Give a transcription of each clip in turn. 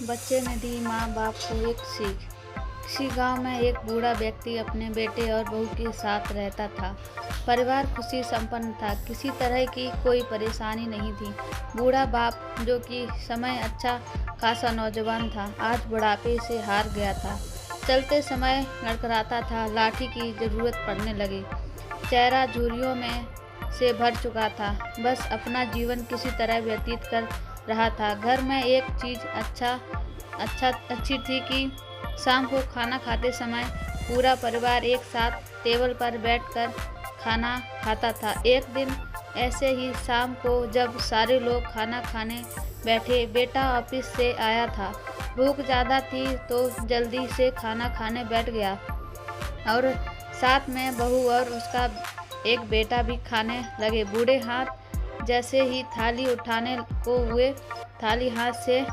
बच्चे ने दी माँ बाप को एक सीख। किसी गांव में एक बूढ़ा व्यक्ति अपने बेटे और बहू के साथ रहता था। परिवार खुशी संपन्न था, किसी तरह की कोई परेशानी नहीं थी। बूढ़ा बाप, जो कि समय अच्छा खासा नौजवान था, आज बुढ़ापे से हार गया था। चलते समय लड़खड़ाता था, लाठी की जरूरत पड़ने लगी। चेहरा झुर्रियों में से भर चुका था, बस अपना जीवन किसी तरह व्यतीत कर रहा था। घर में एक चीज अच्छी थी कि शाम को खाना खाते समय पूरा परिवार एक साथ टेबल पर बैठकर खाना खाता था। एक दिन ऐसे ही शाम को जब सारे लोग खाना खाने बैठे, बेटा ऑफिस से आया था। भूख ज़्यादा थी तो जल्दी से खाना खाने बैठ गया और साथ में बहू और उसका एक बेटा भी खाने लगे। बूढ़े हाथ जैसे ही थाली उठाने को हुए, थाली हाथ से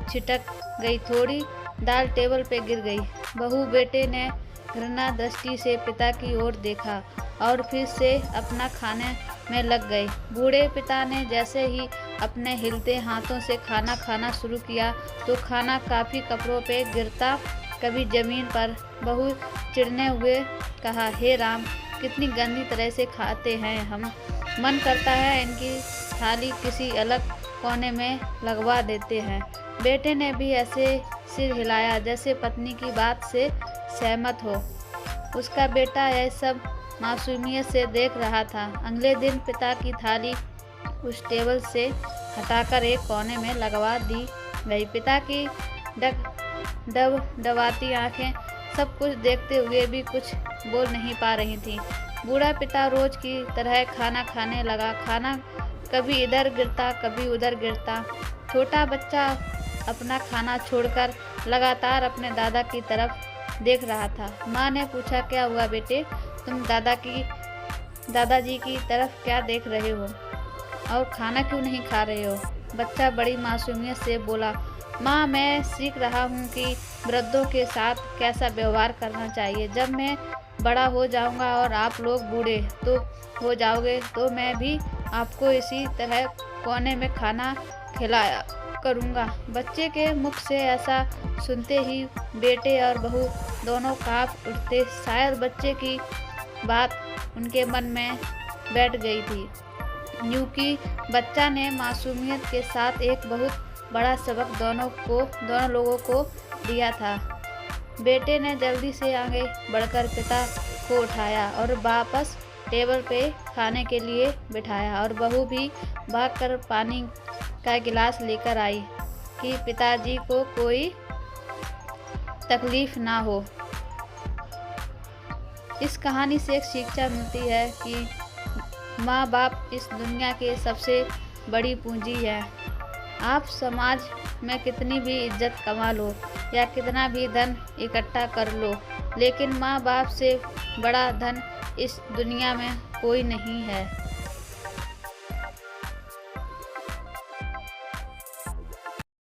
छिटक गई, थोड़ी दाल टेबल पे गिर गई। बहू बेटे ने घृणा दृष्टि से पिता की ओर देखा और फिर से अपना खाने में लग गए। बूढ़े पिता ने जैसे ही अपने हिलते हाथों से खाना खाना शुरू किया तो खाना काफ़ी कपड़ों पे गिरता, कभी जमीन पर। बहू चिढ़ने हुए कहा, हे राम, कितनी गंदी तरह से खाते हैं हम। मन करता है इनकी थाली किसी अलग कोने में लगवा देते हैं। बेटे ने भी ऐसे सिर हिलाया जैसे पत्नी की बात से सहमत हो। उसका बेटा यह सब मासूमियत से देख रहा था। अगले दिन पिता की थाली उस टेबल से हटाकर एक कोने में लगवा दी गई। पिता की डबडबाती आंखें सब कुछ देखते हुए भी कुछ बोल नहीं पा रही थीं। बूढ़ा पिता रोज की तरह खाना खाने लगा। खाना कभी इधर गिरता, कभी उधर गिरता। छोटा बच्चा अपना खाना छोड़कर लगातार अपने दादा की तरफ देख रहा था। माँ ने पूछा, क्या हुआ बेटे, तुम दादाजी की तरफ क्या देख रहे हो और खाना क्यों नहीं खा रहे हो? बच्चा बड़ी मासूमियत से बोला, माँ, मैं सीख रहा हूँ कि वृद्धों के साथ कैसा व्यवहार करना चाहिए। जब मैं बड़ा हो जाऊँगा और आप लोग बूढ़े तो हो जाओगे तो मैं भी आपको इसी तरह कोने में खाना खिलाया करूँगा। बच्चे के मुख से ऐसा सुनते ही बेटे और बहू दोनों काँप उठते। शायद बच्चे की बात उनके मन में बैठ गई थी, क्योंकि बच्चा ने मासूमियत के साथ एक बहुत बड़ा सबक दोनों लोगों को दिया था। बेटे ने जल्दी से आगे बढ़कर पिता को उठाया और वापस टेबल पे खाने के लिए बिठाया, और बहू भी भागकर पानी का गिलास लेकर आई कि पिताजी को कोई तकलीफ ना हो। इस कहानी से एक शिक्षा मिलती है कि माँ बाप इस दुनिया के सबसे बड़ी पूंजी है। आप समाज में कितनी भी इज्जत कमा लो या कितना भी धन इकट्ठा कर लो, लेकिन माँ बाप से बड़ा धन इस दुनिया में कोई नहीं है।